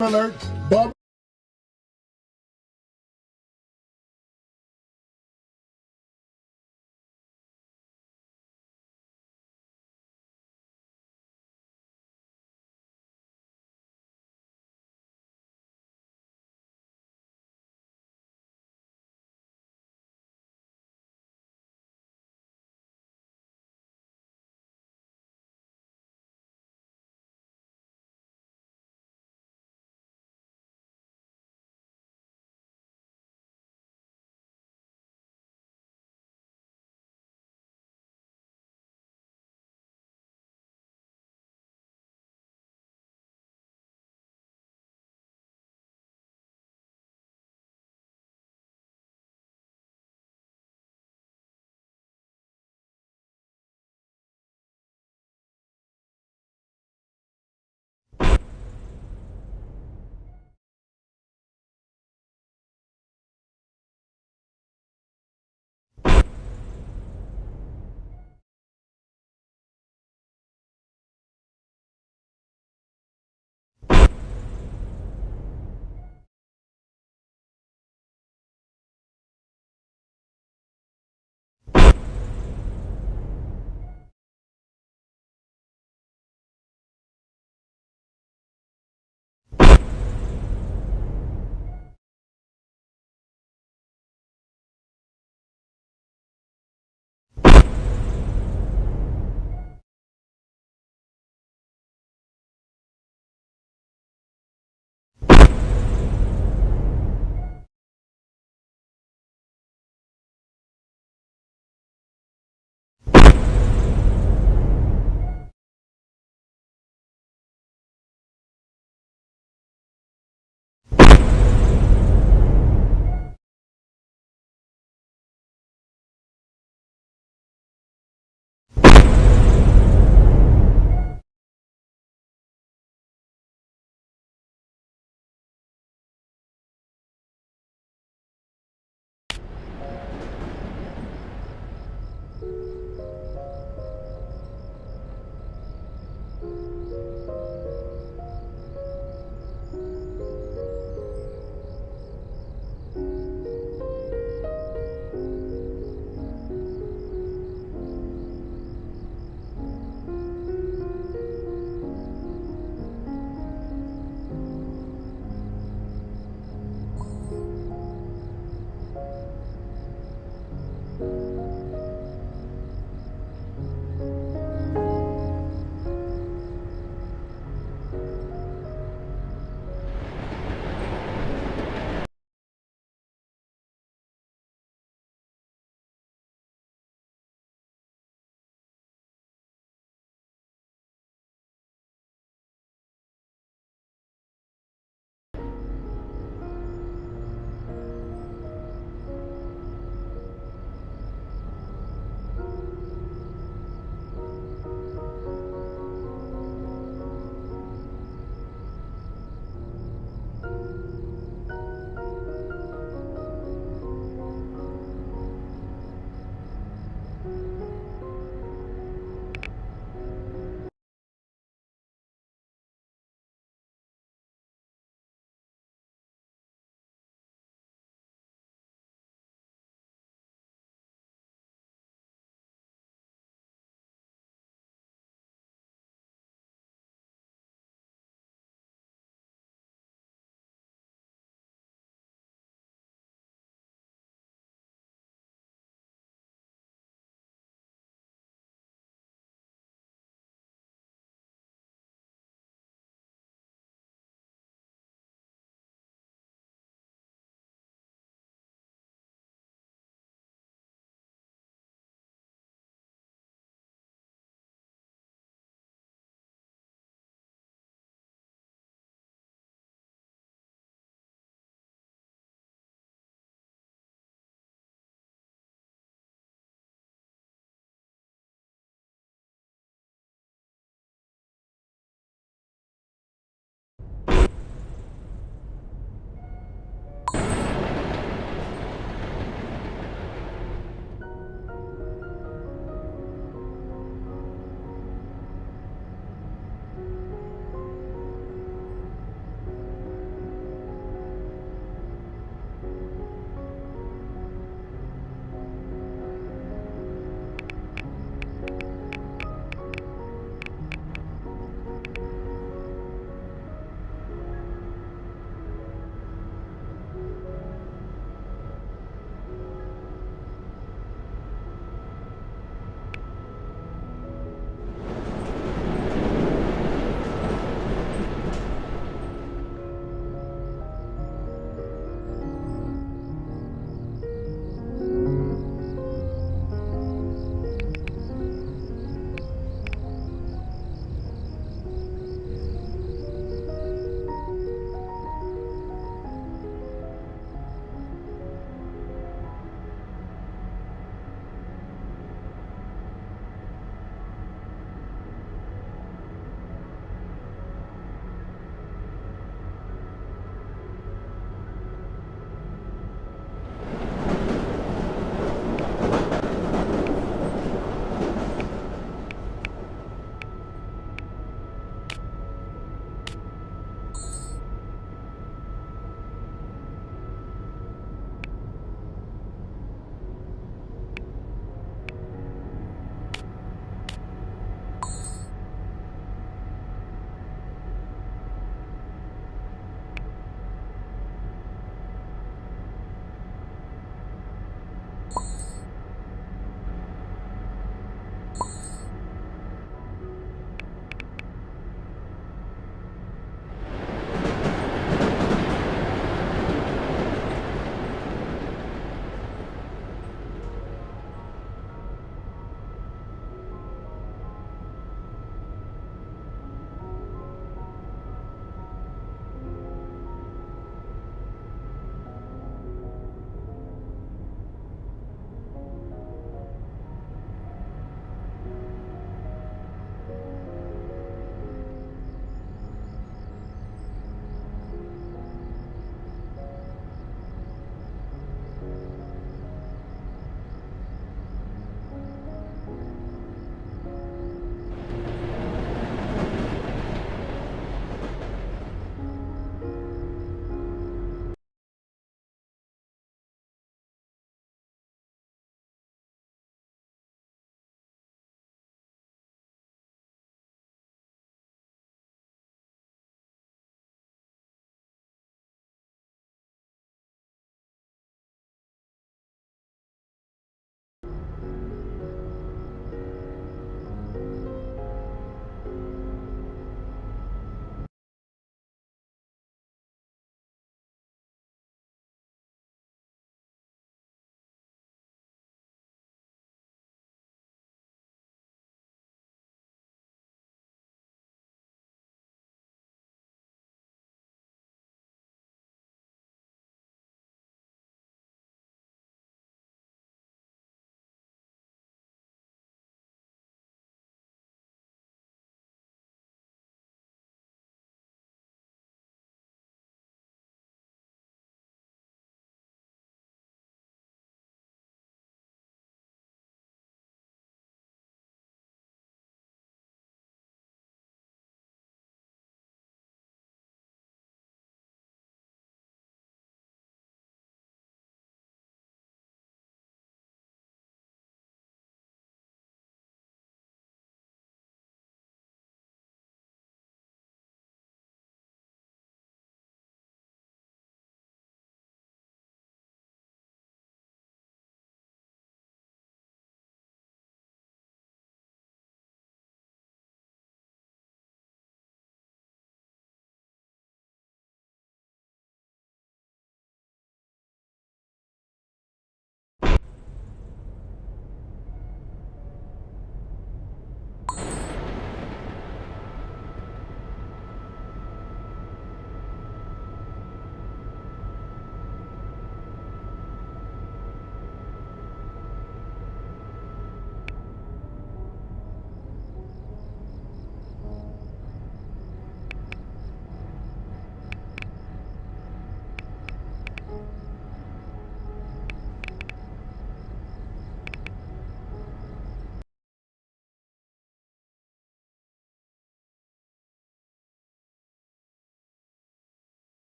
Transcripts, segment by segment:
alert. Bubble.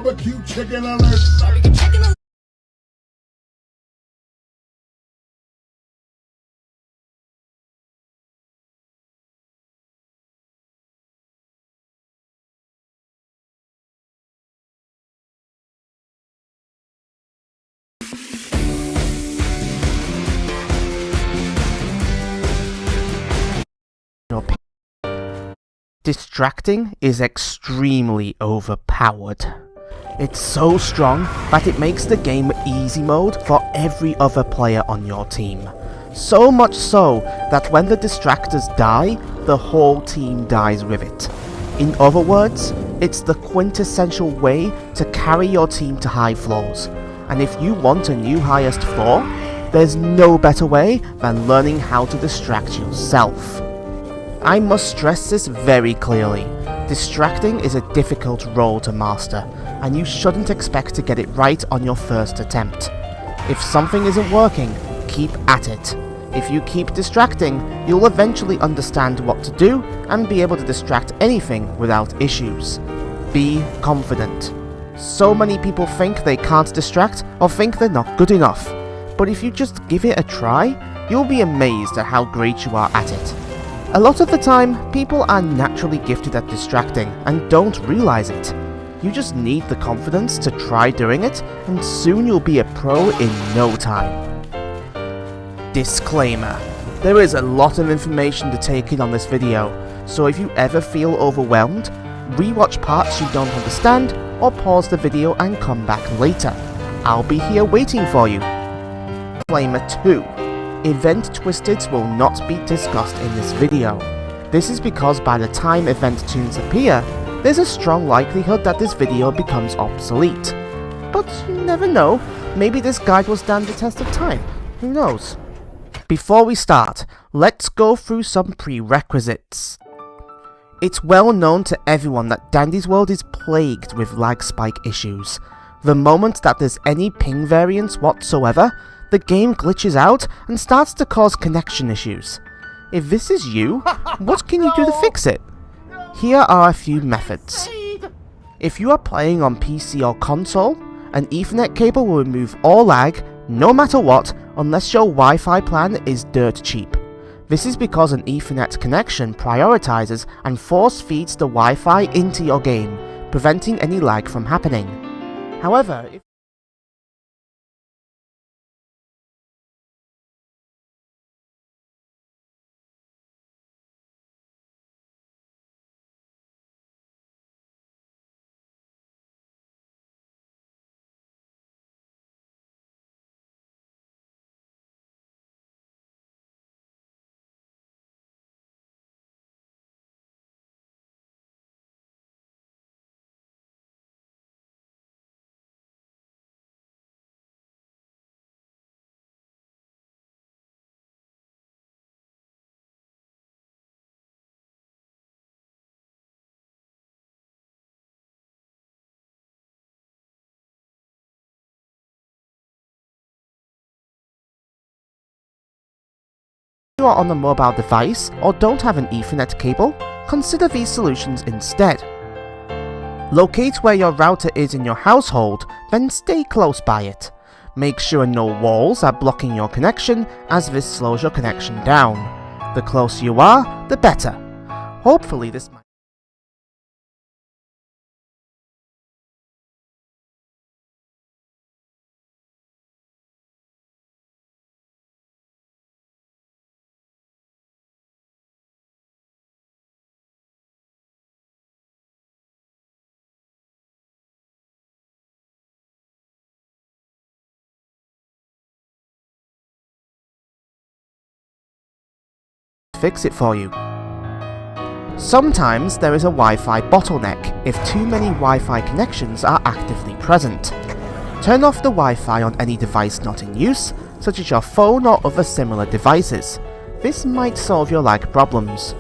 Barbecue chicken alert. Distracting is extremely overpowered. It's so strong that it makes the game easy mode for every other player on your team. So much so that when the distractors die, the whole team dies with it. In other words, it's the quintessential way to carry your team to high floors. And if you want a new highest floor, there's no better way than learning how to distract yourself. I must stress this very clearly. Distracting is a difficult role to master, and you shouldn't expect to get it right on your first attempt. If something isn't working, keep at it. If you keep distracting, you'll eventually understand what to do and be able to distract anything without issues. Be confident. So many people think they can't distract or think they're not good enough, but if you just give it a try, you'll be amazed at how great you are at it. A lot of the time, people are naturally gifted at distracting and don't realize it. You just need the confidence to try doing it, and soon you'll be a pro in no time. Disclaimer: there is a lot of information to take in on this video, so if you ever feel overwhelmed, rewatch parts you don't understand, or pause the video and come back later. I'll be here waiting for you. Disclaimer 2. Event twisteds will not be discussed in this video. This is because by the time event tunes appear, there's a strong likelihood that this video becomes obsolete. But you never know, maybe this guide will stand the test of time, who knows? Before we start, let's go through some prerequisites. It's well known to everyone that Dandy's World is plagued with lag spike issues. The moment that there's any ping variance whatsoever, the game glitches out and starts to cause connection issues. If this is you, what can you do to fix it? Here are a few methods. If you are playing on PC or console, an Ethernet cable will remove all lag, no matter what, unless your Wi-Fi plan is dirt cheap. This is because an Ethernet connection prioritizes and force feeds the Wi-Fi into your game, preventing any lag from happening. However, if you are on a mobile device or don't have an Ethernet cable, consider these solutions instead. Locate where your router is in your household, then stay close by it. Make sure no walls are blocking your connection, as this slows your connection down. The closer you are, the better. Hopefully this might fix it for you. Sometimes there is a Wi-Fi bottleneck if too many Wi-Fi connections are actively present. Turn off the Wi-Fi on any device not in use, such as your phone or other similar devices. This might solve your lag problems.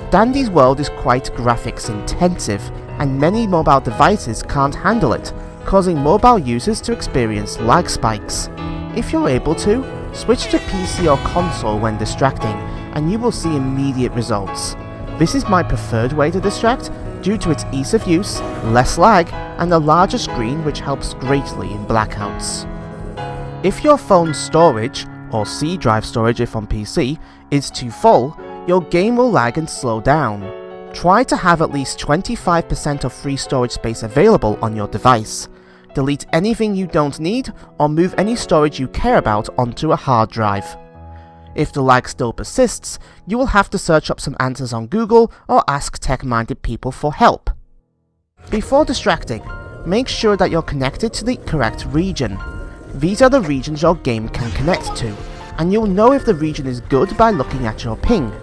Dandy's World is quite graphics intensive, and many mobile devices can't handle it, causing mobile users to experience lag spikes. If you're able to, switch to PC or console when distracting, and you will see immediate results. This is my preferred way to distract, due to its ease of use, less lag, and a larger screen which helps greatly in blackouts. If your phone's storage, or C drive storage if on PC, is too full, your game will lag and slow down. Try to have at least 25% of free storage space available on your device. Delete anything you don't need, or move any storage you care about onto a hard drive. If the lag still persists, you will have to search up some answers on Google or ask tech-minded people for help. Before distracting, make sure that you're connected to the correct region. These are the regions your game can connect to, and you'll know if the region is good by looking at your ping.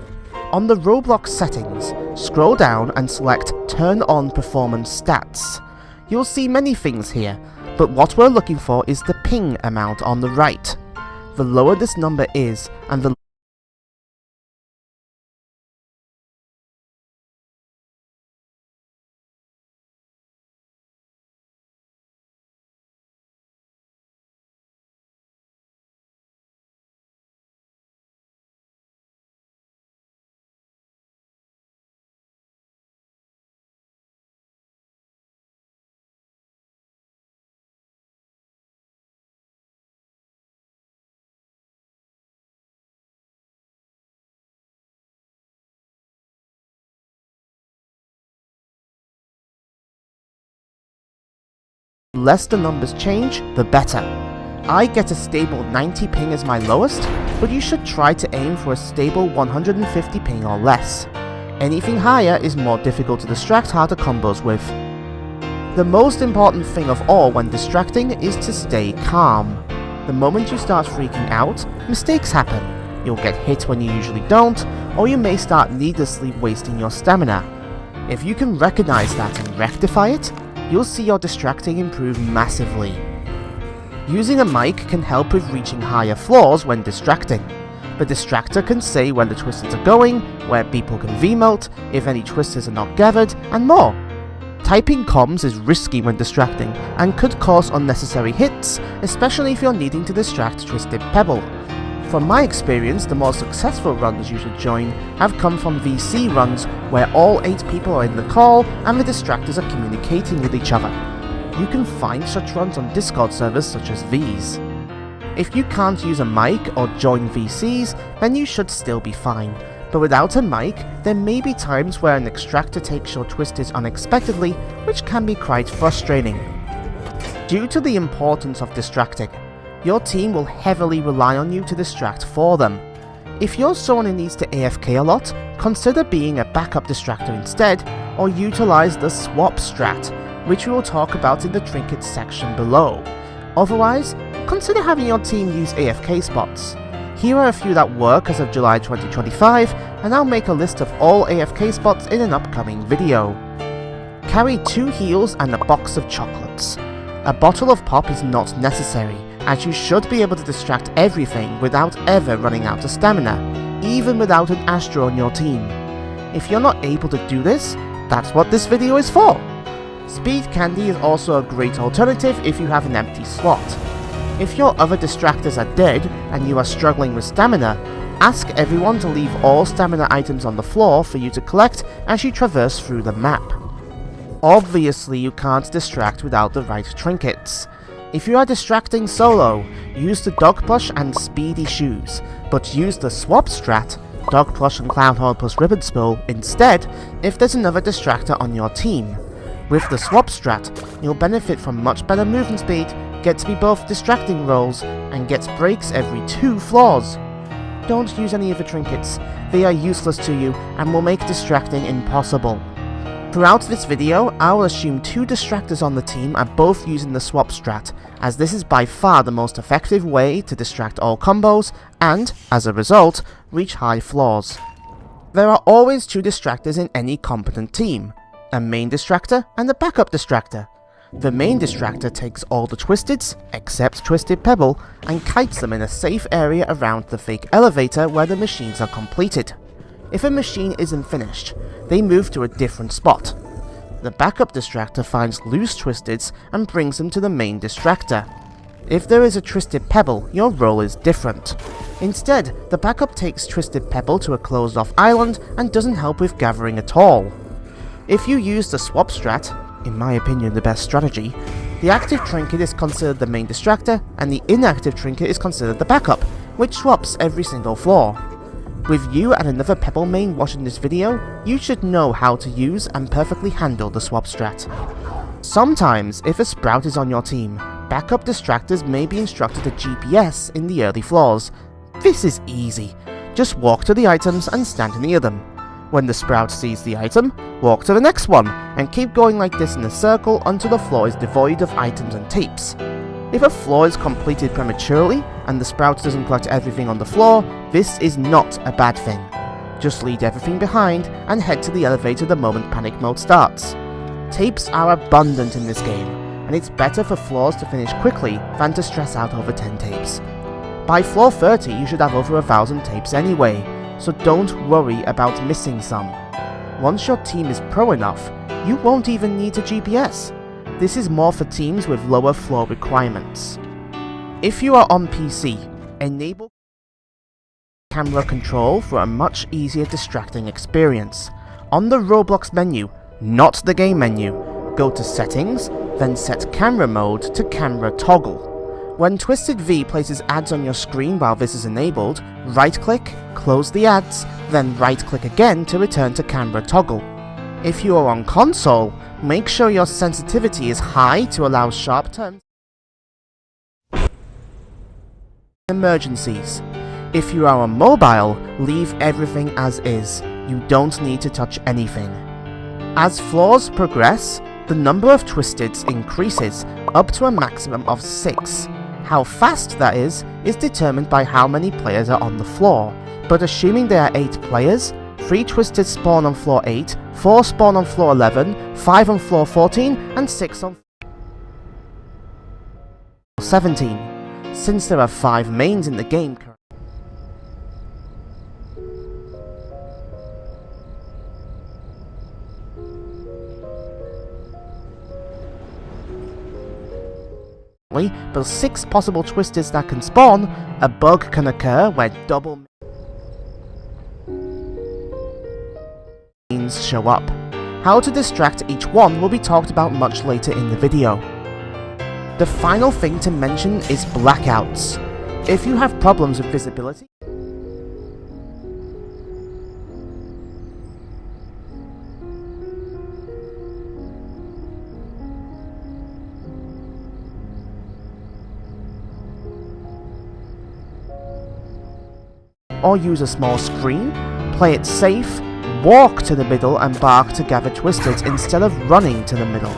On the Roblox settings, scroll down and select Turn on Performance Stats. You'll see many things here, but what we're looking for is the ping amount on the right. The lower this number is, and the less the numbers change, the better. I get a stable 90 ping as my lowest, but you should try to aim for a stable 150 ping or less. Anything higher is more difficult to distract harder combos with. The most important thing of all when distracting is to stay calm. The moment you start freaking out, mistakes happen. You'll get hit when you usually don't, or you may start needlessly wasting your stamina. If you can recognize that and rectify it, you'll see your distracting improve massively. Using a mic can help with reaching higher floors when distracting. The distractor can say when the twisters are going, where people can V-mote, if any twisters are not gathered, and more. Typing comms is risky when distracting, and could cause unnecessary hits, especially if you're needing to distract Twisted Pebble. From my experience, the more successful runs you should join have come from VC runs where all 8 people are in the call and the distractors are communicating with each other. You can find such runs on Discord servers such as these. If you can't use a mic or join VCs, then you should still be fine, but without a mic, there may be times where an extractor takes your twisters unexpectedly, which can be quite frustrating. Due to the importance of distracting, your team will heavily rely on you to distract for them. If you're someone who needs to AFK a lot, consider being a backup distractor instead, or utilize the swap strat, which we will talk about in the trinkets section below. Otherwise, consider having your team use AFK spots. Here are a few that work as of July 2025, and I'll make a list of all AFK spots in an upcoming video. Carry 2 heals and a box of chocolates. A bottle of pop is not necessary, as you should be able to distract everything without ever running out of stamina, even without an Astro on your team. If you're not able to do this, that's what this video is for. Speed candy is also a great alternative if you have an empty slot. If your other distractors are dead and you are struggling with stamina, ask everyone to leave all stamina items on the floor for you to collect as you traverse through the map. Obviously you can't distract without the right trinkets. If you are distracting solo, use the dog plush and speedy shoes, but use the swap strat, dog plush and clown horn plus ribbon spill, instead if there's another distractor on your team. With the swap strat, you'll benefit from much better movement speed, get to be both distracting rolls, and get breaks every 2 floors. Don't use any of the trinkets, they are useless to you and will make distracting impossible. Throughout this video, I will assume 2 distractors on the team are both using the swap strat, as this is by far the most effective way to distract all combos and, as a result, reach high floors. There are always 2 distractors in any competent team, a main distractor and a backup distractor. The main distractor takes all the twisteds, except Twisted Pebble, and kites them in a safe area around the fake elevator where the machines are completed. If a machine isn't finished, they move to a different spot. The backup distractor finds loose twisteds and brings them to the main distractor. If there is a Twisted Pebble, your role is different. Instead, the backup takes Twisted Pebble to a closed off island and doesn't help with gathering at all. If you use the swap strat, in my opinion the best strategy, the active trinket is considered the main distractor and the inactive trinket is considered the backup, which swaps every single floor. With you and another Pebble main watching this video, you should know how to use and perfectly handle the swap strat. Sometimes, if a Sprout is on your team, backup distractors may be instructed to GPS in the early floors. This is easy. Just walk to the items and stand near them. When the Sprout sees the item, walk to the next one, and keep going like this in a circle until the floor is devoid of items and tapes. If a floor is completed prematurely, and the Sprout doesn't collect everything on the floor, this is not a bad thing. Just leave everything behind and head to the elevator the moment panic mode starts. Tapes are abundant in this game, and it's better for floors to finish quickly than to stress out over 10 tapes. By floor 30 you should have over 1,000 tapes anyway, so don't worry about missing some. Once your team is pro enough, you won't even need to GPS. This is more for teams with lower floor requirements. If you are on PC, enable camera control for a much easier distracting experience. On the Roblox menu, not the game menu, go to Settings, then set Camera Mode to Camera Toggle. When Twisted V places ads on your screen while this is enabled, right-click, close the ads, then right-click again to return to Camera Toggle. If you are on console, make sure your sensitivity is high to allow sharp turns. Emergencies. If you are on mobile, leave everything as is. You don't need to touch anything. As floors progress, the number of Twisteds increases up to a maximum of 6. How fast that is determined by how many players are on the floor, but assuming there are 8 players, 3 Twisteds spawn on floor 8, 4 spawn on floor 11, 5 on floor 14, and 6 on floor 17. Since there are 5 mains in the game currently, but 6 possible Twisteds that can spawn, a bug can occur where double mains show up. How to distract each one will be talked about much later in the video. The final thing to mention is blackouts. If you have problems with visibility, or use a small screen, play it safe, walk to the middle and bark to gather Twisteds instead of running to the middle.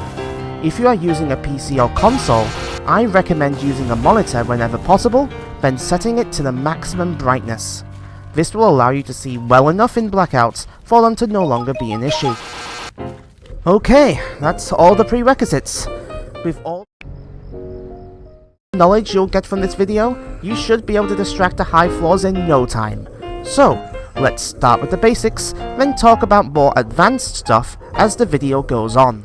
If you are using a PC or console, I recommend using a monitor whenever possible, then setting it to the maximum brightness. This will allow you to see well enough in blackouts for them to no longer be an issue. Okay, that's all the prerequisites. With all knowledge you'll get from this video, you should be able to distract the high floors in no time. So, let's start with the basics, then talk about more advanced stuff as the video goes on.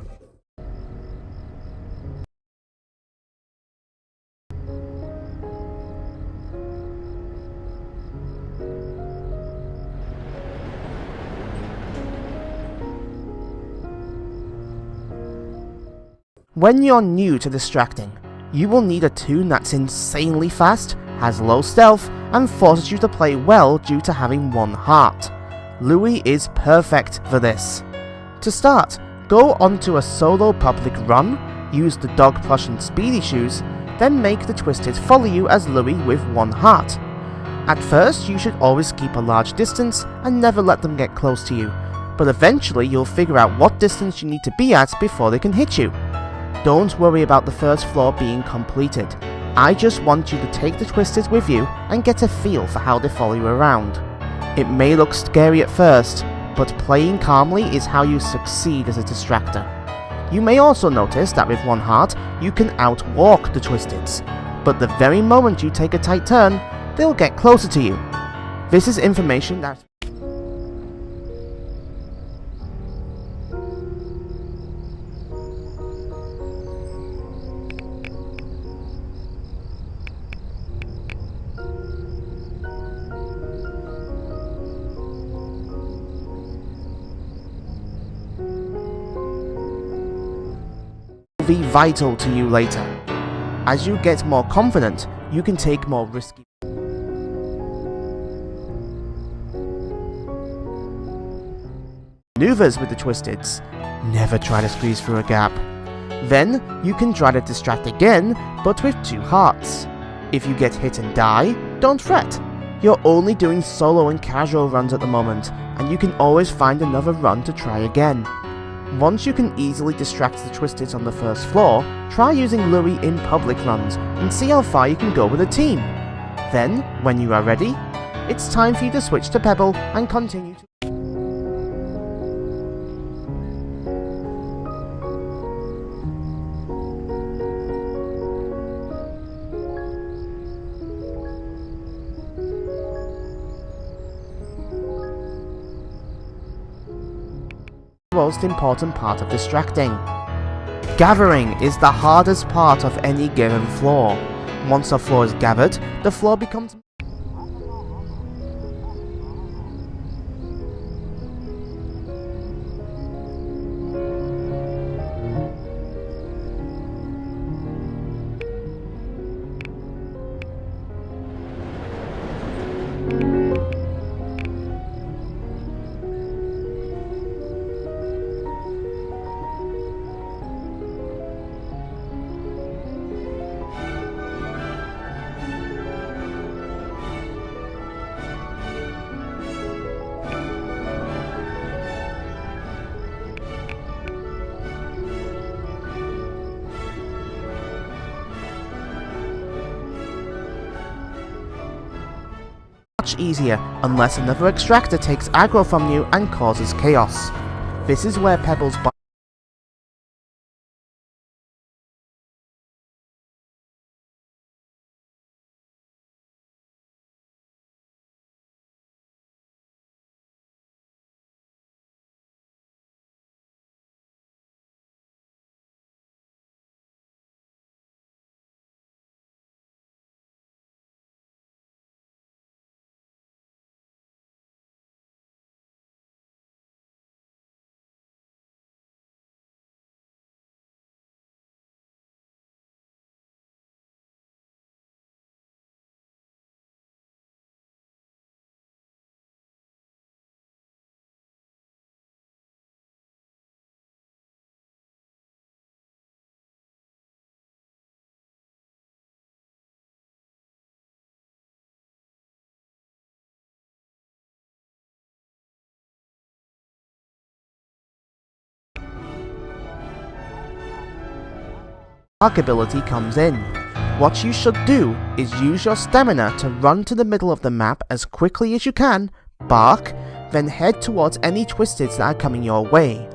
When you're new to distracting, you will need a toon that's insanely fast, has low stealth, and forces you to play well due to having 1 heart. Louis is perfect for this. To start, go onto a solo public run, use the dog plush and speedy shoes, then make the Twisted follow you as Louis with 1 heart. At first, you should always keep a large distance and never let them get close to you, but eventually you'll figure out what distance you need to be at before they can hit you. Don't worry about the first floor being completed. I just want you to take the Twisteds with you and get a feel for how they follow you around. It may look scary at first, but playing calmly is how you succeed as a distractor. You may also notice that with 1 heart, you can outwalk the Twisteds, but the very moment you take a tight turn, they'll get closer to you. This is information that be vital to you later. As you get more confident, you can take more risky maneuvers with the Twisteds. Never try to squeeze through a gap. Then, you can try to distract again, but with 2 hearts. If you get hit and die, don't fret. You're only doing solo and casual runs at the moment, and you can always find another run to try again. Once you can easily distract the Twisteds on the first floor, try using Louie in public runs and see how far you can go with a team. Then, when you are ready, it's time for you to switch to Pebble and continue to the most important part of distracting. Gathering is the hardest part of any given floor. Once a floor is gathered, the floor becomes much easier unless another extractor takes aggro from you and causes chaos. This is where Pebble's bark ability comes in. What you should do is use your stamina to run to the middle of the map as quickly as you can, bark, then head towards any Twisteds that are coming your way.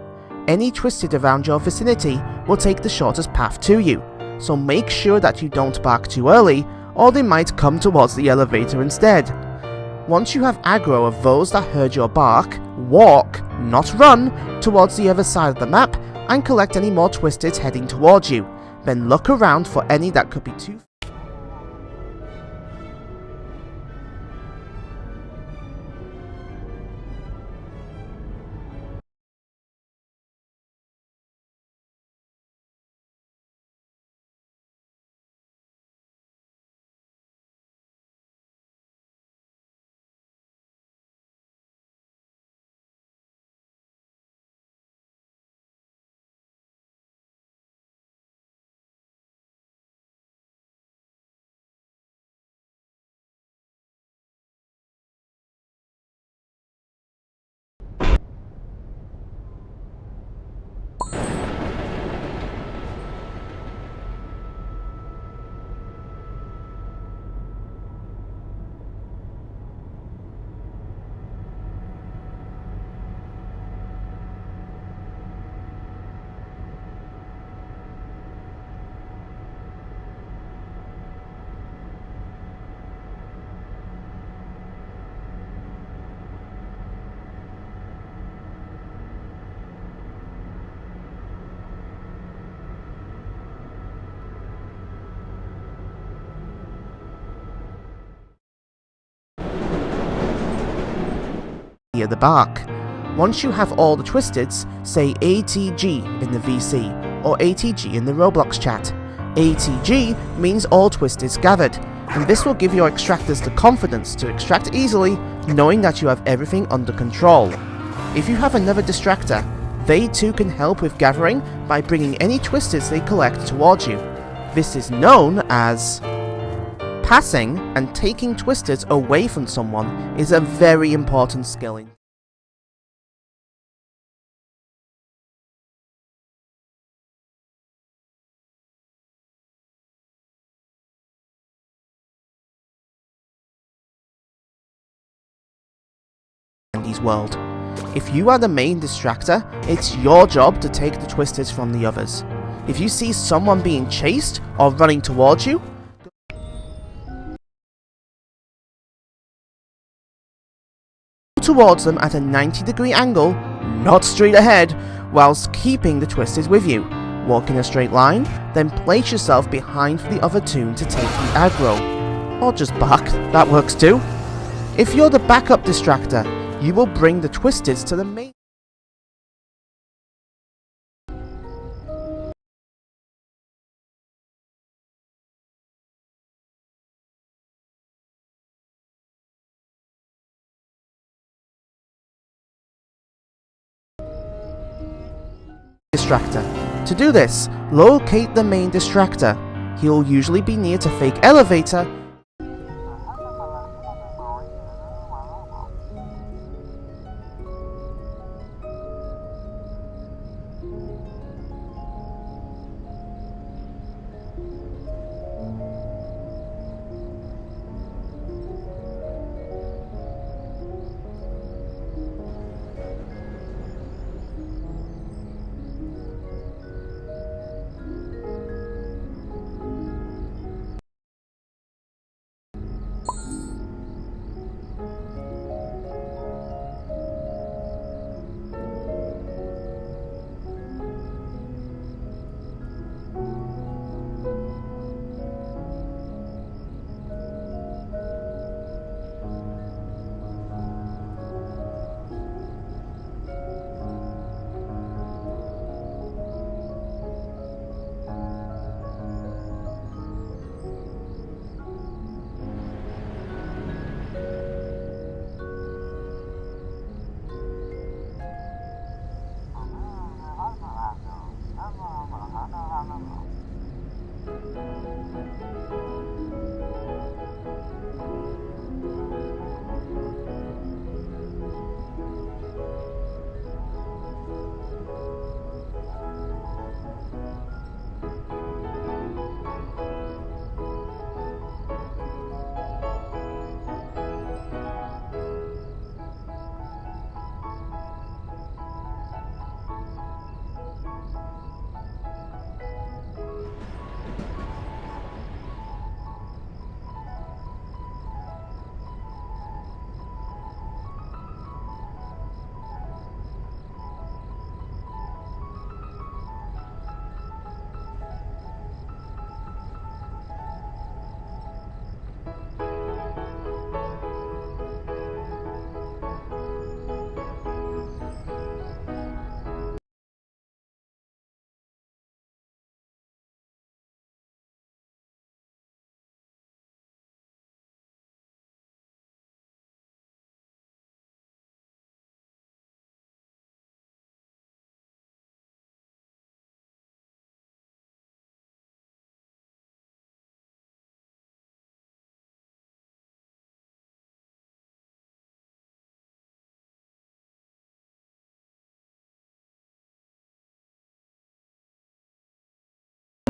Any Twisted around your vicinity will take the shortest path to you, so make sure that you don't bark too early, or they might come towards the elevator instead. Once you have aggro of those that heard your bark, walk, not run, towards the other side of the map and collect any more Twisteds heading towards you. Then look around for any that could be too near the bark. Once you have all the Twisteds, say ATG in the VC, or ATG in the Roblox chat. ATG means all twisted gathered, and this will give your extractors the confidence to extract easily, knowing that you have everything under control. If you have another distractor, they too can help with gathering by bringing any twisteds they collect towards you. This is known as passing, and taking twisteds away from someone is a very important skill in Andy's world. If you are the main distractor, it's your job to take the twisteds from the others. If you see someone being chased or running towards you, go towards them at a 90-degree angle, not straight ahead, whilst keeping the twisteds with you. Walk in a straight line, then place yourself behind the other two to take the aggro. Or just bark, that works too. If you're the backup distractor, you will bring the twisteds to the main distractor. To do this, locate the main distractor. He'll usually be near to fake elevator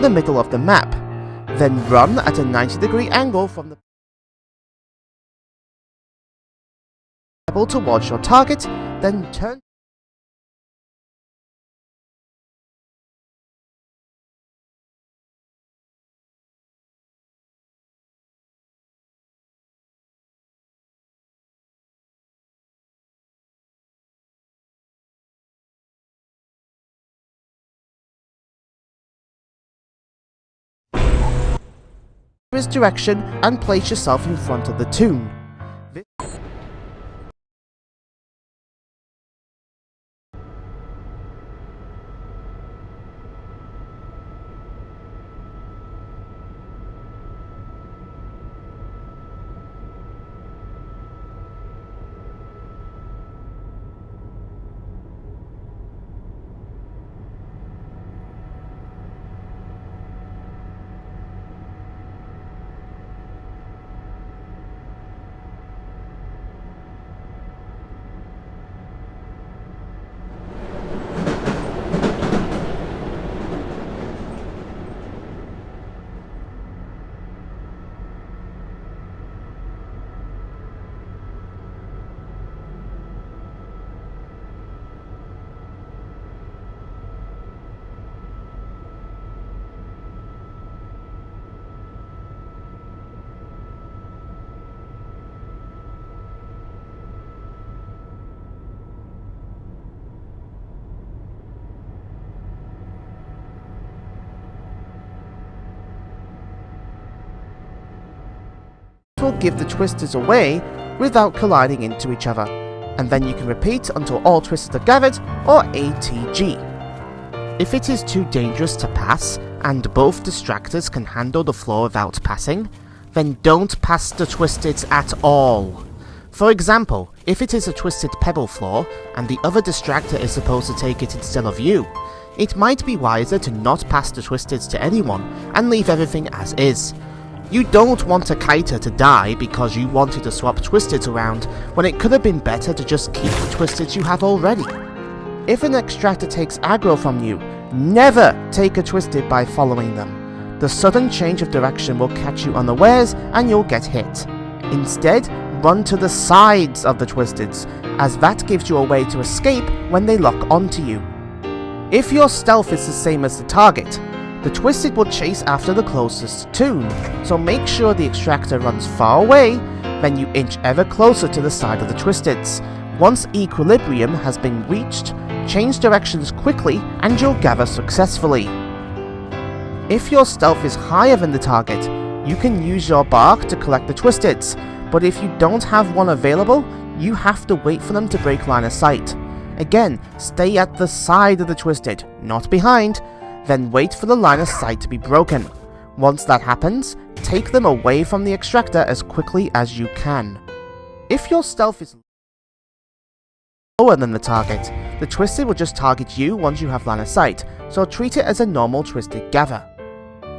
in the middle of the map. Then run at a 90-degree angle from the pebble towards your target, then turn his direction and place yourself in front of the tomb. will give the twisteds away without colliding into each other, and then you can repeat until all twisteds are gathered, or ATG. If it is too dangerous to pass, and both distractors can handle the floor without passing, then don't pass the twisteds at all. For example, if it is a twisted pebble floor, and the other distractor is supposed to take it instead of you, it might be wiser to not pass the twisteds to anyone, and leave everything as is. You don't want a kiter to die because you wanted to swap twisteds around, when it could have been better to just keep the twisteds you have already. If an extractor takes aggro from you, never take a twisted by following them. The sudden change of direction will catch you unawares and you'll get hit. Instead, run to the sides of the twisteds, as that gives you a way to escape when they lock onto you. If your stealth is the same as the target, the twisted will chase after the closest toon, so make sure the extractor runs far away, then you inch ever closer to the side of the twisteds. Once equilibrium has been reached, change directions quickly and you'll gather successfully. If your stealth is higher than the target, you can use your bark to collect the twisteds, but if you don't have one available, you have to wait for them to break line of sight. Again, stay at the side of the twisted, not behind, then wait for the line of sight to be broken. Once that happens, take them away from the extractor as quickly as you can. If your stealth is lower than the target, the twisted will just target you once you have line of sight, so treat it as a normal twisted gather.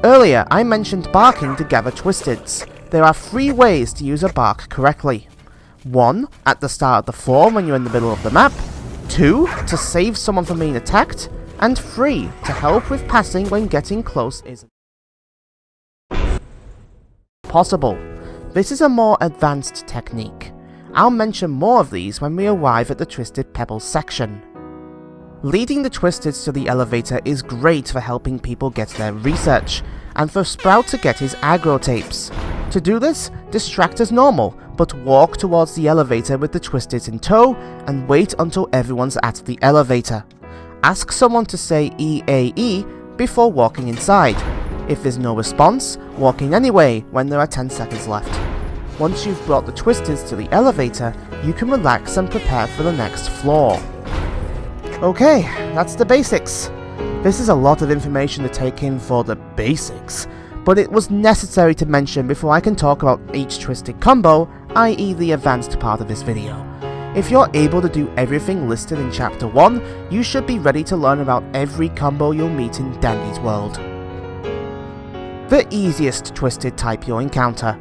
Earlier, I mentioned barking to gather twisteds. There are 3 ways to use a bark correctly. 1. At the start of the floor when you're in the middle of the map. 2. To save someone from being attacked. And 3. To help with passing when getting close isn't possible. This is a more advanced technique. I'll mention more of these when we arrive at the Twisted Pebble section. Leading the twisteds to the elevator is great for helping people get their research, and for Sprout to get his aggro tapes. To do this, distract as normal, but walk towards the elevator with the twisteds in tow, and wait until everyone's at the elevator. Ask someone to say EAE before walking inside. If there's no response, walk in anyway when there are 10 seconds left. Once you've brought the twisteds to the elevator, you can relax and prepare for the next floor. Okay, that's the basics. This is a lot of information to take in for the basics, but it was necessary to mention before I can talk about each twisted combo, i.e. the advanced part of this video. If you're able to do everything listed in Chapter 1, you should be ready to learn about every combo you'll meet in Dandy's world. The easiest twisted type you'll encounter.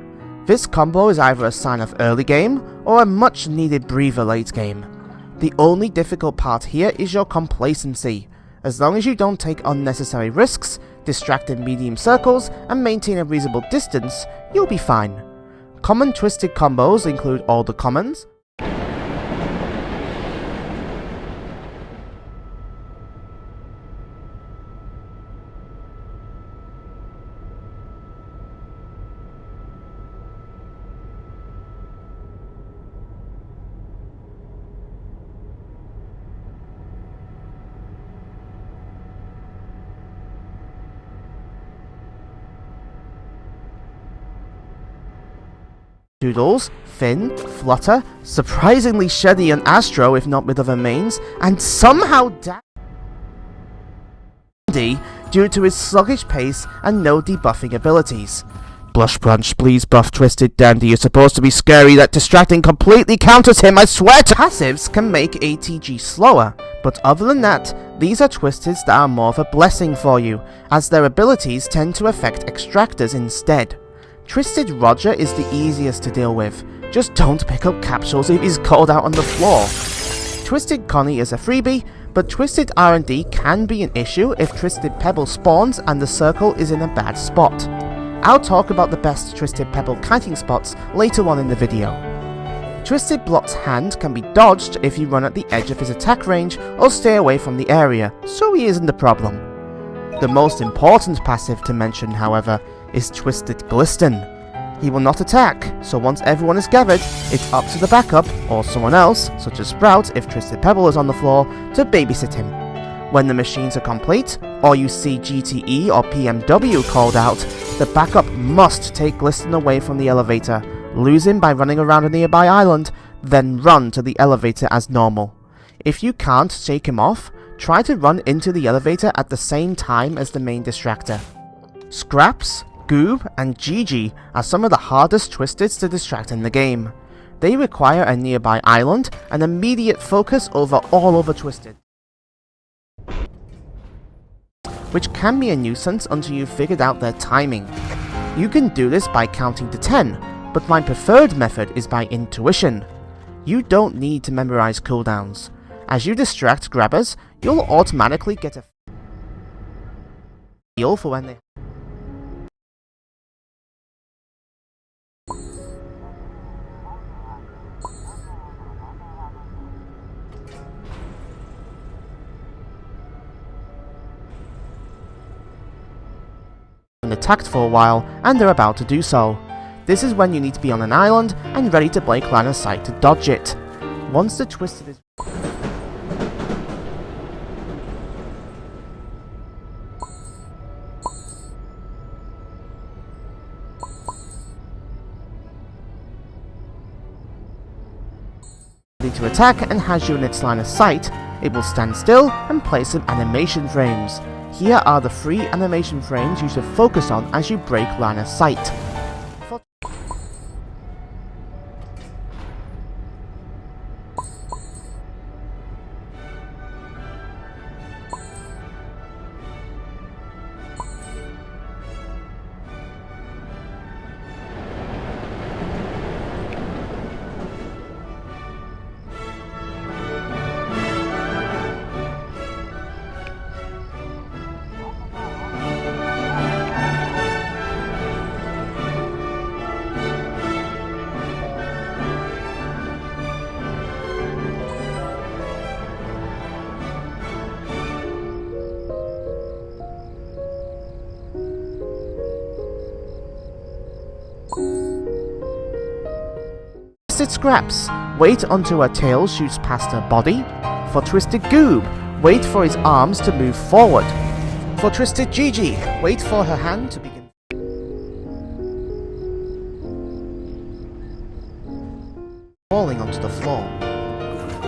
This combo is either a sign of early game, or a much needed breather late game. The only difficult part here is your complacency. As long as you don't take unnecessary risks, distract in medium circles, and maintain a reasonable distance, you'll be fine. Common twisted combos include all the commons, Doodles, Finn, Flutter, surprisingly Sheddy and Astro if not with other mains, and somehow Dandy due to his sluggish pace and no debuffing abilities. Blush Brunch, please buff Twisted Dandy, you're supposed to be scary, that distracting completely counters him, I swear to— Passives can make ATG slower, but other than that, these are twisteds that are more of a blessing for you, as their abilities tend to affect extractors instead. Twisted Roger is the easiest to deal with, just don't pick up capsules if he's called out on the floor. Twisted Connie is a freebie, but Twisted R&D can be an issue if Twisted Pebble spawns and the circle is in a bad spot. I'll talk about the best Twisted Pebble kiting spots later on in the video. Twisted Blot's hand can be dodged if you run at the edge of his attack range or stay away from the area, so he isn't a problem. The most important passive to mention, however, is Twisted Glisten. He will not attack, so once everyone is gathered, it's up to the backup, or someone else, such as Sprout if Twisted Pebble is on the floor, to babysit him. When the machines are complete, or you see GTE or PMW called out, the backup must take Glisten away from the elevator, Lose him by running around a nearby island, then run to the elevator as normal. If you can't shake him off, try to run into the elevator at the same time as the main distractor. Scraps, Goob, and Gigi are some of the hardest Twisteds to distract in the game. They require a nearby island and immediate focus over all other Twisted, which can be a nuisance until you've figured out their timing. You can do this by counting to 10, but my preferred method is by intuition. You don't need to memorize cooldowns. As you distract grabbers, you'll automatically get a feel for when they attacked for a while and are about to do so. This is when you need to be on an island and ready to break line of sight to dodge it. Once the Twisted is ready to attack and has you in its line of sight, it will stand still and play some animation frames. Here are the 3 animation frames you should focus on as you break line of sight. Twisted Scraps, wait until her tail shoots past her body. For Twisted Goob, wait for his arms to move forward. For Twisted Gigi, wait for her hand to begin falling onto the floor.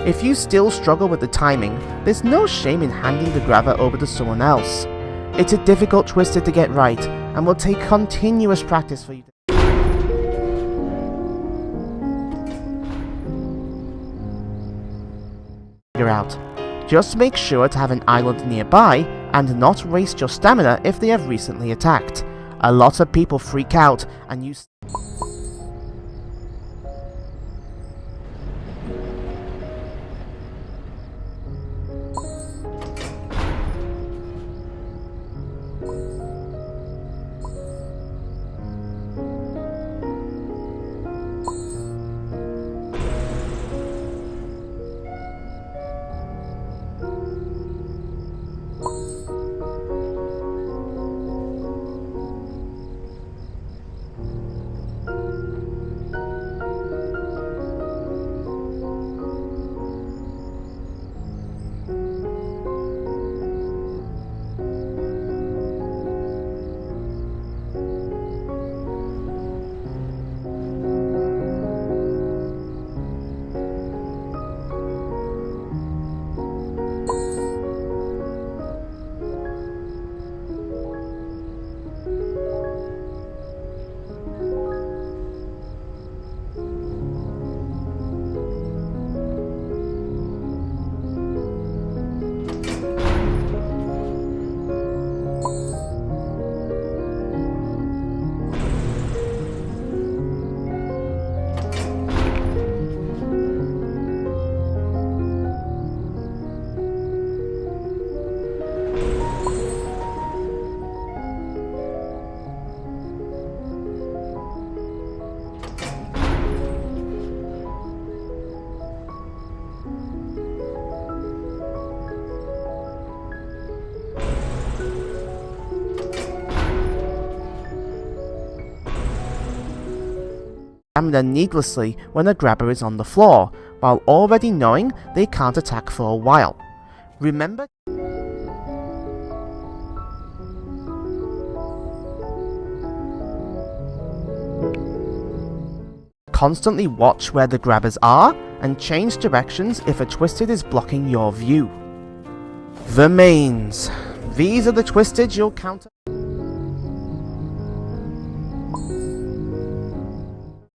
If you still struggle with the timing, there's no shame in handing the grabber over to someone else. It's a difficult Twisted to get right, and will take continuous practice for you to figure out. Just make sure to have an island nearby and not waste your stamina if they have recently attacked. A lot of people freak out and use stamina needlessly when a grabber is on the floor, while already knowing they can't attack for a while. Remember constantly watch where the grabbers are and change directions if a Twisted is blocking your view. The mains. These are the Twisted you'll counter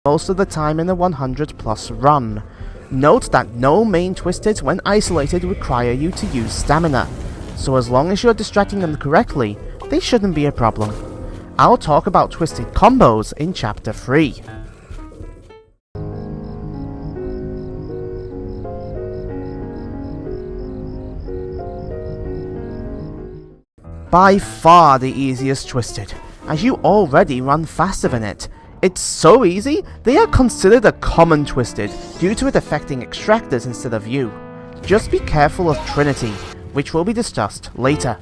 most of the time in a 100+ run. Note that no main Twisteds when isolated require you to use stamina, so as long as you're distracting them correctly, they shouldn't be a problem. I'll talk about Twisted combos in Chapter 3. By far the easiest Twisted, as you already run faster than it. It's so easy, they are considered a common Twisted due to it affecting extractors instead of you. Just be careful of Trinity, which will be discussed later.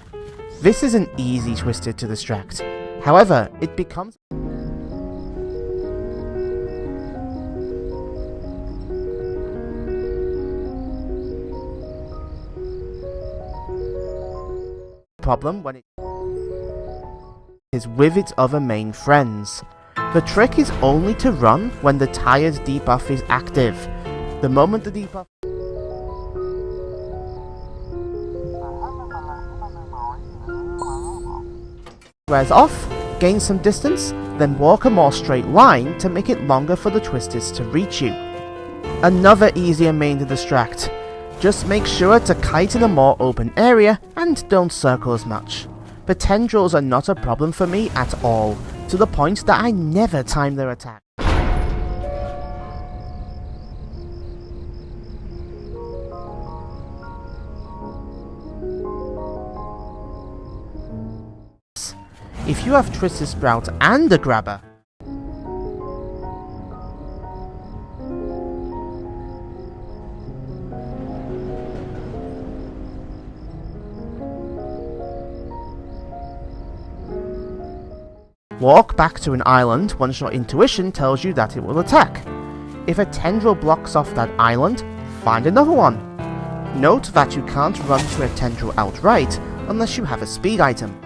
This is an easy Twisted to distract. However, it becomes a problem when it is with its other main friends. The trick is only to run when the tired debuff is active. The moment the debuff wears off, gain some distance, then walk a more straight line to make it longer for the Twisteds to reach you. Another easier main to distract. Just make sure to kite in a more open area and don't circle as much. The tendrils are not a problem for me at all, to the point that I never time their attack. If you have Twisted Sprout and a grabber, walk back to an island once your intuition tells you that it will attack. If a tendril blocks off that island, find another one. Note that you can't run to a tendril outright unless you have a speed item.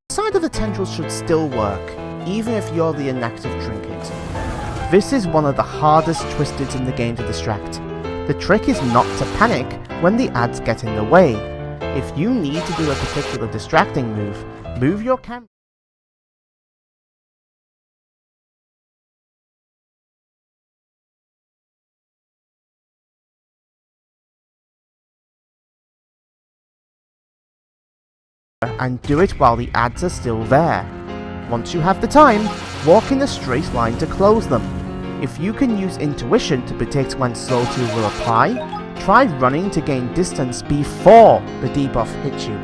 Side of the tendrils should still work, even if you're the inactive trinket. This is one of the hardest Twisteds in the game to distract. The trick is not to panic when the ads get in the way. If you need to do a particular distracting move, move your camera and do it while the ads are still there. Once you have the time, walk in a straight line to close them. If you can use intuition to predict when slow 2 will apply, try running to gain distance before the debuff hits you.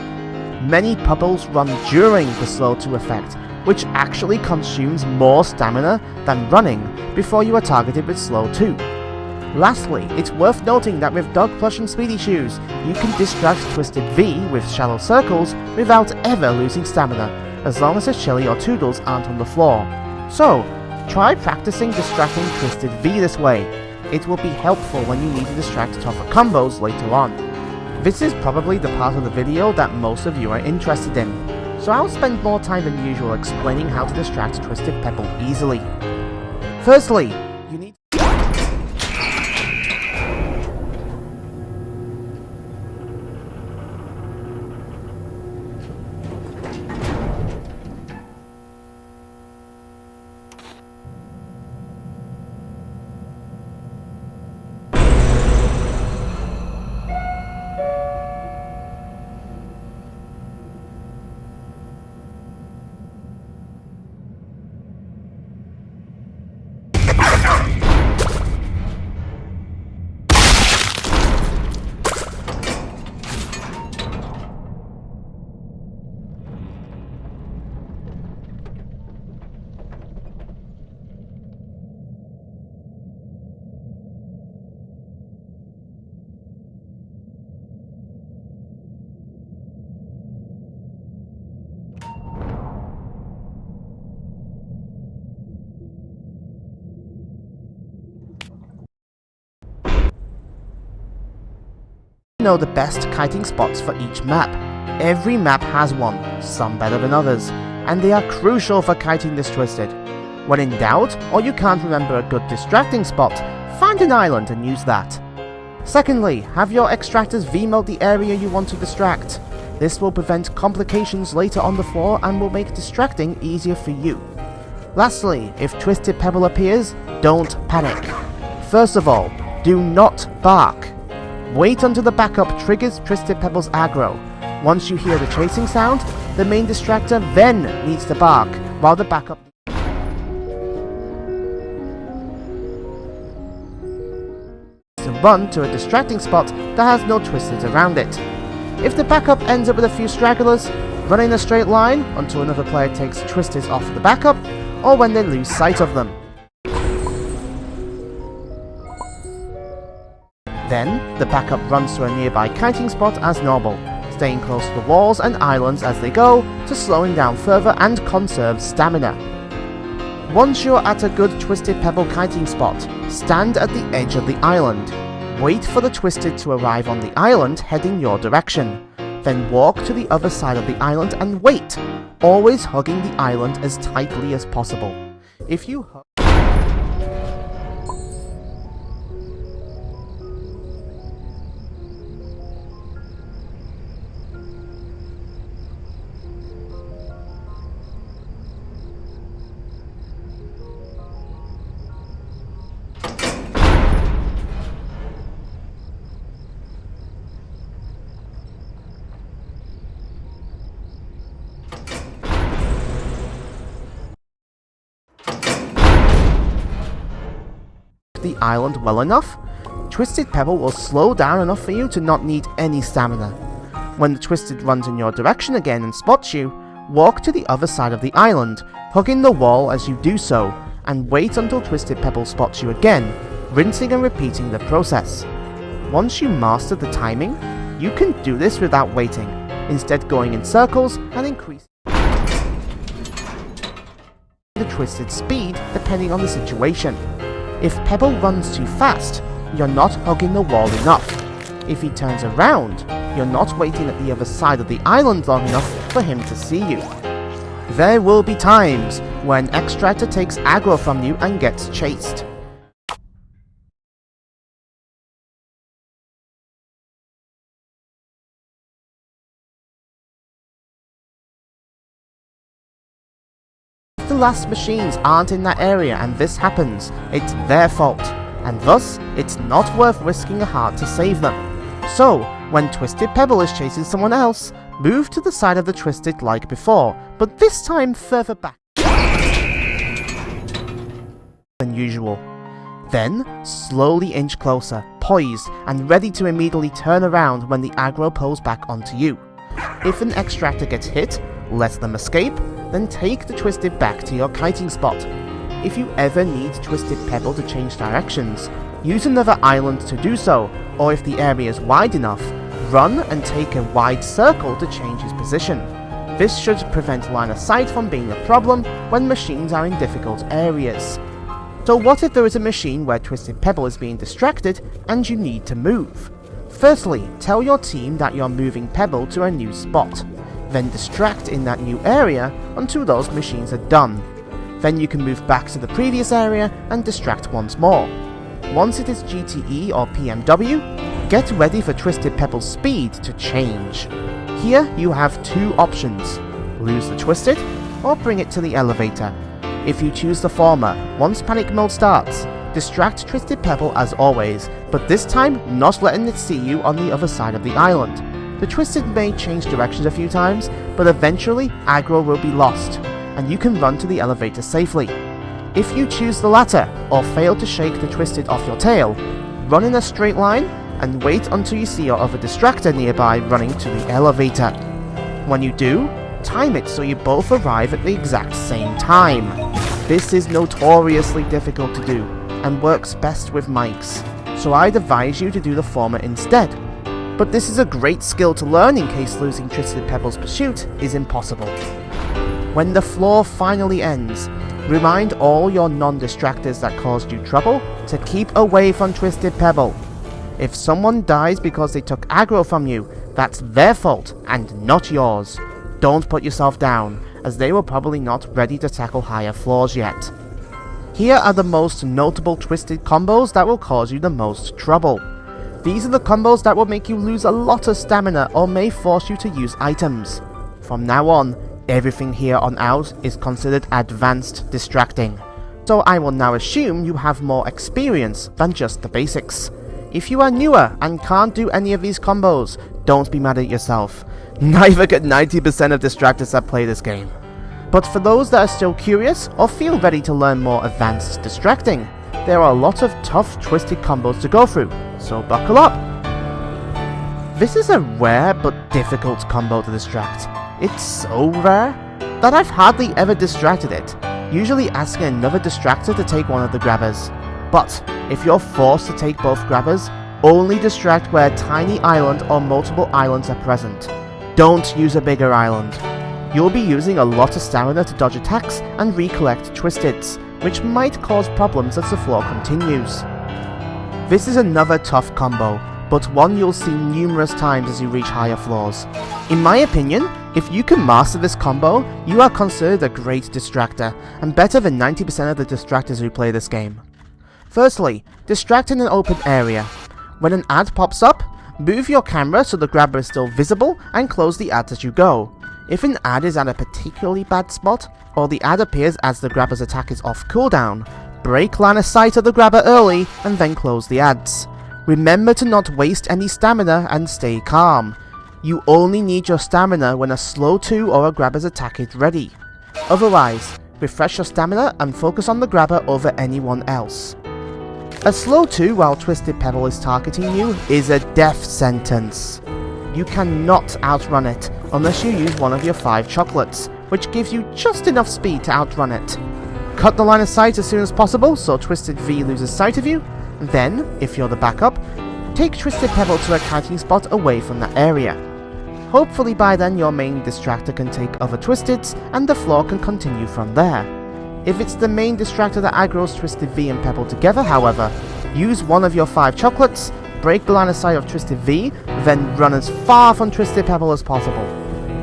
Many Pebbles run during the slow 2 effect, which actually consumes more stamina than running before you are targeted with slow 2. Lastly, it's worth noting that with Dog Plush and Speedy Shoes, you can distract Twisted V with shallow circles without ever losing stamina, as long as the Chili or Toodles aren't on the floor. So, try practicing distracting Twisted V this way. It will be helpful when you need to distract tougher combos later on. This is probably the part of the video that most of you are interested in, so I'll spend more time than usual explaining how to distract Twisted Pebble easily. Firstly, you need Know the best kiting spots for each map. Every map has one, some better than others, and they are crucial for kiting this Twisted. When in doubt, or you can't remember a good distracting spot, find an island and use that. Secondly, have your extractors V-mode the area you want to distract. This will prevent complications later on the floor and will make distracting easier for you. Lastly, if Twisted Pebble appears, don't panic. First of all, do not bark. Wait until the backup triggers Twisted Pebble's aggro. Once you hear the chasing sound, the main distractor then needs to bark, while the backup to run to a distracting spot that has no Twisteds around it. If the backup ends up with a few stragglers, run in a straight line until another player takes Twisteds off the backup, or when they lose sight of them. Then, the backup runs to a nearby kiting spot as normal, staying close to the walls and islands as they go, to slowing down further and conserve stamina. Once you're at a good Twisted Pebble kiting spot, stand at the edge of the island. Wait for the Twisted to arrive on the island heading your direction. Then walk to the other side of the island and wait, always hugging the island as tightly as possible. If you hug the island well enough, Twisted Pebble will slow down enough for you to not need any stamina. When the Twisted runs in your direction again and spots you, walk to the other side of the island, hugging the wall as you do so, and wait until Twisted Pebble spots you again, rinsing and repeating the process. Once you master the timing, you can do this without waiting, instead going in circles and increase the Twisted speed depending on the situation. If Pebble runs too fast, you're not hugging the wall enough. If he turns around, you're not waiting at the other side of the island long enough for him to see you. There will be times when Extractor takes aggro from you and gets chased. The last machines aren't in that area and this happens, it's their fault, and thus it's not worth risking a heart to save them. So, when Twisted Pebble is chasing someone else, move to the side of the Twisted like before, but this time further back than usual. Then, slowly inch closer, poised and ready to immediately turn around when the aggro pulls back onto you. If an Extractor gets hit, let them escape, then take the Twisted back to your kiting spot. If you ever need Twisted Pebble to change directions, use another island to do so, or if the area is wide enough, run and take a wide circle to change his position. This should prevent line of sight from being a problem when machines are in difficult areas. So what if there is a machine where Twisted Pebble is being distracted and you need to move? Firstly, tell your team that you're moving Pebble to a new spot. Then distract in that new area until those machines are done. Then you can move back to the previous area and distract once more. Once it is GTE or PMW, get ready for Twisted Pebble's speed to change. Here you have two options: lose the Twisted or bring it to the elevator. If you choose the former, once panic mode starts, distract Twisted Pebble as always, but this time not letting it see you on the other side of the island. The Twisted may change directions a few times, but eventually aggro will be lost, and you can run to the elevator safely. If you choose the latter, or fail to shake the Twisted off your tail, run in a straight line and wait until you see your other distractor nearby running to the elevator. When you do, time it so you both arrive at the exact same time. This is notoriously difficult to do, and works best with mics, so I'd advise you to do the former instead. But this is a great skill to learn in case losing Twisted Pebble's pursuit is impossible. When the floor finally ends, remind all your non-distractors that caused you trouble to keep away from Twisted Pebble. If someone dies because they took aggro from you, that's their fault and not yours. Don't put yourself down, as they were probably not ready to tackle higher floors yet. Here are the most notable twisted combos that will cause you the most trouble. These are the combos that will make you lose a lot of stamina or may force you to use items. From now on, everything here on out is considered advanced distracting. So I will now assume you have more experience than just the basics. If you are newer and can't do any of these combos, don't be mad at yourself. Neither get 90% of distractors that play this game. But for those that are still curious or feel ready to learn more advanced distracting, there are a lot of tough twisted combos to go through, so buckle up! This is a rare but difficult combo to distract. It's so rare that I've hardly ever distracted it, usually asking another distractor to take one of the grabbers. But if you're forced to take both grabbers, only distract where a tiny island or multiple islands are present. Don't use a bigger island. You'll be using a lot of stamina to dodge attacks and recollect twisteds, which might cause problems as the floor continues. This is another tough combo, but one you'll see numerous times as you reach higher floors. In my opinion, if you can master this combo, you are considered a great distractor, and better than 90% of the distractors who play this game. Firstly, distract in an open area. When an ad pops up, move your camera so the grabber is still visible and close the ads as you go. If an ad is at a particularly bad spot, or the ad appears as the grabber's attack is off cooldown, break line of sight of the grabber early and then close the ads. Remember to not waste any stamina and stay calm. You only need your stamina when a slow 2 or a grabber's attack is ready. Otherwise, refresh your stamina and focus on the grabber over anyone else. A slow 2 while Twisted Pebble is targeting you is a death sentence. You cannot outrun it unless you use one of your 5 chocolates, which gives you just enough speed to outrun it. Cut the line of sight as soon as possible so Twisted V loses sight of you. Then, if you're the backup, take Twisted Pebble to a kiting spot away from that area. Hopefully by then your main distractor can take other Twisteds and the floor can continue from there. If it's the main distractor that aggroes Twisted V and Pebble together, however, use one of your 5 chocolates, break the line of sight of Twisted V, then run as far from Twisted Pebble as possible.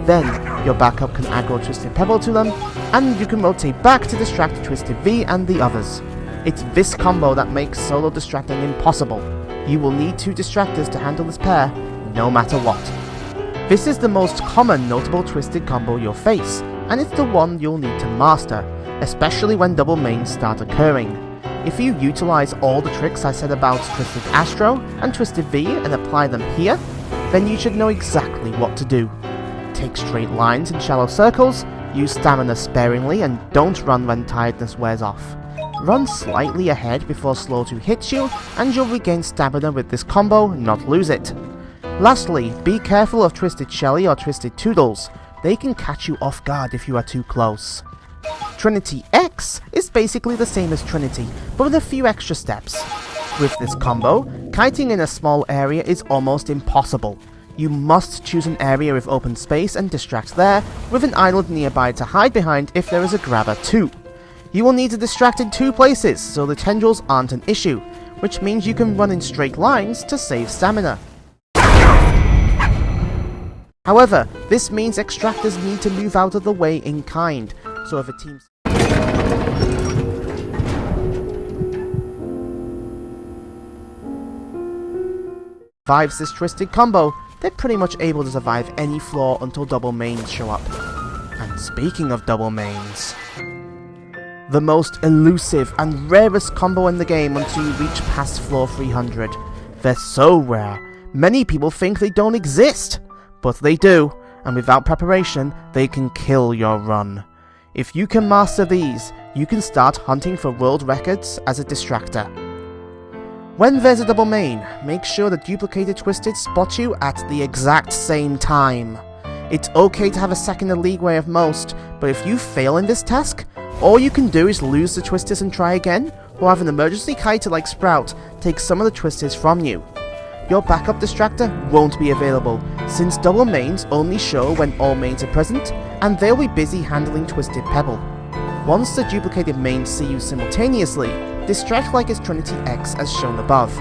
Then, your backup can aggro Twisted Pebble to them, and you can rotate back to distract Twisted V and the others. It's this combo that makes solo distracting impossible. You will need 2 distractors to handle this pair, no matter what. This is the most common notable twisted combo you'll face, and it's the one you'll need to master, especially when double mains start occurring. If you utilize all the tricks I said about Twisted Astro and Twisted V and apply them here, then you should know exactly what to do. Take straight lines in shallow circles, use stamina sparingly and don't run when tiredness wears off. Run slightly ahead before slow 2 hits you and you'll regain stamina with this combo, not lose it. Lastly, be careful of Twisted Shelly or Twisted Toodles. They can catch you off guard if you are too close. Trinity X is basically the same as Trinity, but with a few extra steps. With this combo, kiting in a small area is almost impossible. You must choose an area with open space and distract there, with an island nearby to hide behind if there is a grabber too. You will need to distract in 2 places so the tendrils aren't an issue, which means you can run in straight lines to save stamina. However, this means extractors need to move out of the way in kind, so if a team survives this twisted combo, they're pretty much able to survive any floor until double mains show up. And speaking of double mains, the most elusive and rarest combo in the game until you reach past floor 300. They're so rare, many people think they don't exist. But they do, and without preparation, they can kill your run. If you can master these, you can start hunting for world records as a distractor. When there's a double main, make sure the duplicated Twisted spot you at the exact same time. It's okay to have a second in league way of most, but if you fail in this task, all you can do is lose the Twisters and try again, or have an emergency kiter like Sprout take some of the Twisters from you. Your backup distractor won't be available, since double mains only show when all mains are present, and they'll be busy handling Twisted Pebble. Once the duplicated mains see you simultaneously, distract like it's Trinity X as shown above.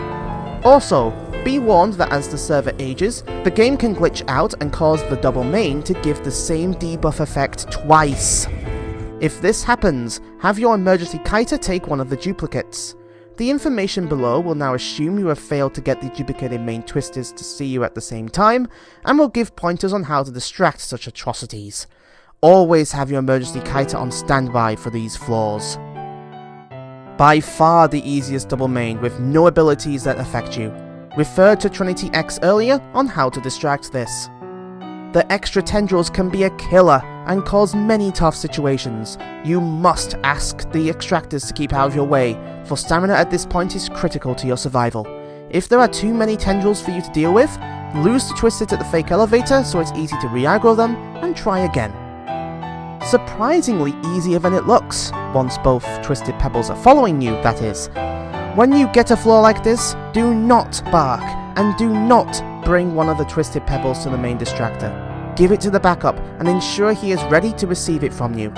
Also, be warned that as the server ages, the game can glitch out and cause the double main to give the same debuff effect twice. If this happens, have your emergency kiter take one of the duplicates. The information below will now assume you have failed to get the duplicated main twisters to see you at the same time, and will give pointers on how to distract such atrocities. Always have your emergency kiter on standby for these flaws. By far the easiest double main with no abilities that affect you. Referred to Trinity X earlier on how to distract this. The extra tendrils can be a killer and cause many tough situations. You must ask the extractors to keep out of your way, for stamina at this point is critical to your survival. If there are too many tendrils for you to deal with, lose the twisted at the fake elevator so it's easy to re-aggro them, and try again. Surprisingly easier than it looks, once both twisted pebbles are following you, that is. When you get a flaw like this, do not bark, and do not bring one of the twisted pebbles to the main distractor. Give it to the backup and ensure he is ready to receive it from you.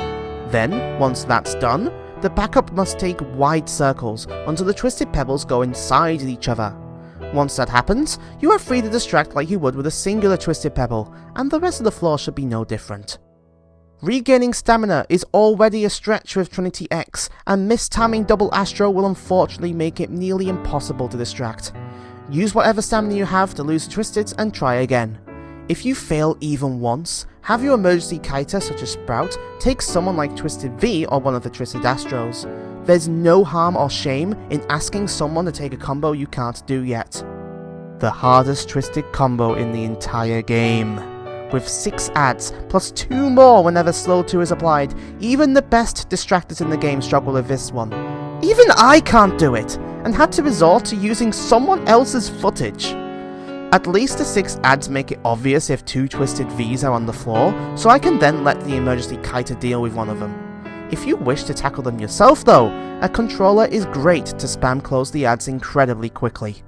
Then, once that's done, the backup must take wide circles until the twisted pebbles go inside each other. Once that happens, you are free to distract like you would with a singular twisted pebble, and the rest of the floor should be no different. Regaining stamina is already a stretch with Trinity X, and mistiming double Astro will unfortunately make it nearly impossible to distract. Use whatever stamina you have to lose the Twisteds and try again. If you fail even once, have your emergency kiter such as Sprout take someone like Twisted V or one of the Twisted Astros. There's no harm or shame in asking someone to take a combo you can't do yet. The hardest Twisted combo in the entire game. With 6 adds, plus 2 more whenever slow 2 is applied. Even the best distractors in the game struggle with this one. Even I can't do it, and had to resort to using someone else's footage. At least the 6 adds make it obvious if 2 Twisted Vs are on the floor, so I can then let the emergency kiter deal with one of them. If you wish to tackle them yourself though, a controller is great to spam close the adds incredibly quickly.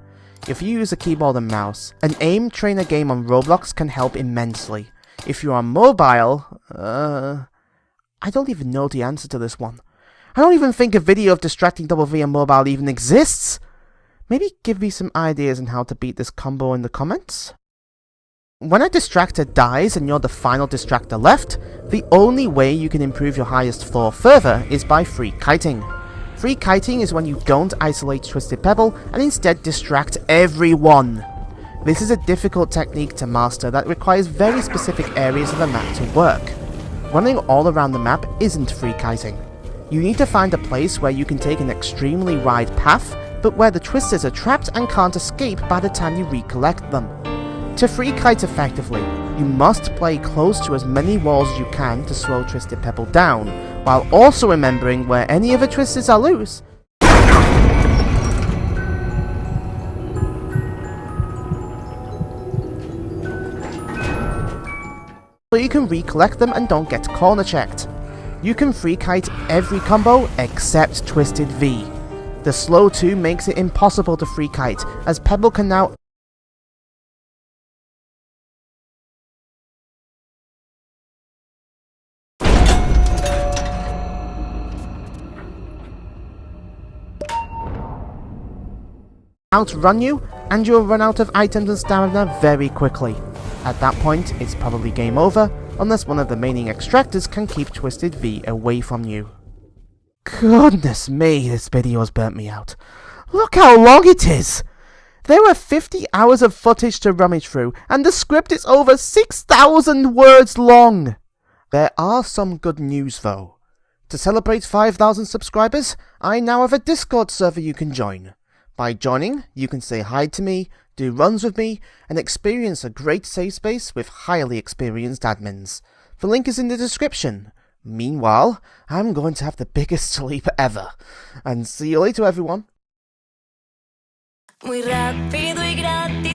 If you use a keyboard and mouse, an aim trainer game on Roblox can help immensely. If you're on mobile, I don't even know the answer to this one. I don't even think a video of distracting Double V on mobile even exists! Maybe give me some ideas on how to beat this combo in the comments? When a distractor dies and you're the final distractor left, the only way you can improve your highest floor further is by free kiting. Free kiting is when you don't isolate Twisted Pebble and instead distract everyone. This is a difficult technique to master that requires very specific areas of the map to work. Running all around the map isn't free kiting. You need to find a place where you can take an extremely wide path, but where the twisters are trapped and can't escape by the time you recollect them. To free kite effectively, you must play close to as many walls as you can to slow Twisted Pebble down, while also remembering where any of the twisters are loose. So you can recollect them and don't get corner checked. You can free kite every combo except Twisted V. The slow 2 makes it impossible to free kite, as Pebble can now outrun you, and you'll run out of items and stamina very quickly. At that point, it's probably game over, unless one of the remaining extractors can keep Twisted V away from you. Goodness me, this video has burnt me out. Look how long it is! There were 50 hours of footage to rummage through, and the script is over 6,000 words long! There are some good news though. To celebrate 5,000 subscribers, I now have a Discord server you can join. By joining, you can say hi to me, do runs with me, and experience a great safe space with highly experienced admins. The link is in the description. Meanwhile, I'm going to have the biggest sleep ever. And see you later, everyone. Muy rápido y gratis.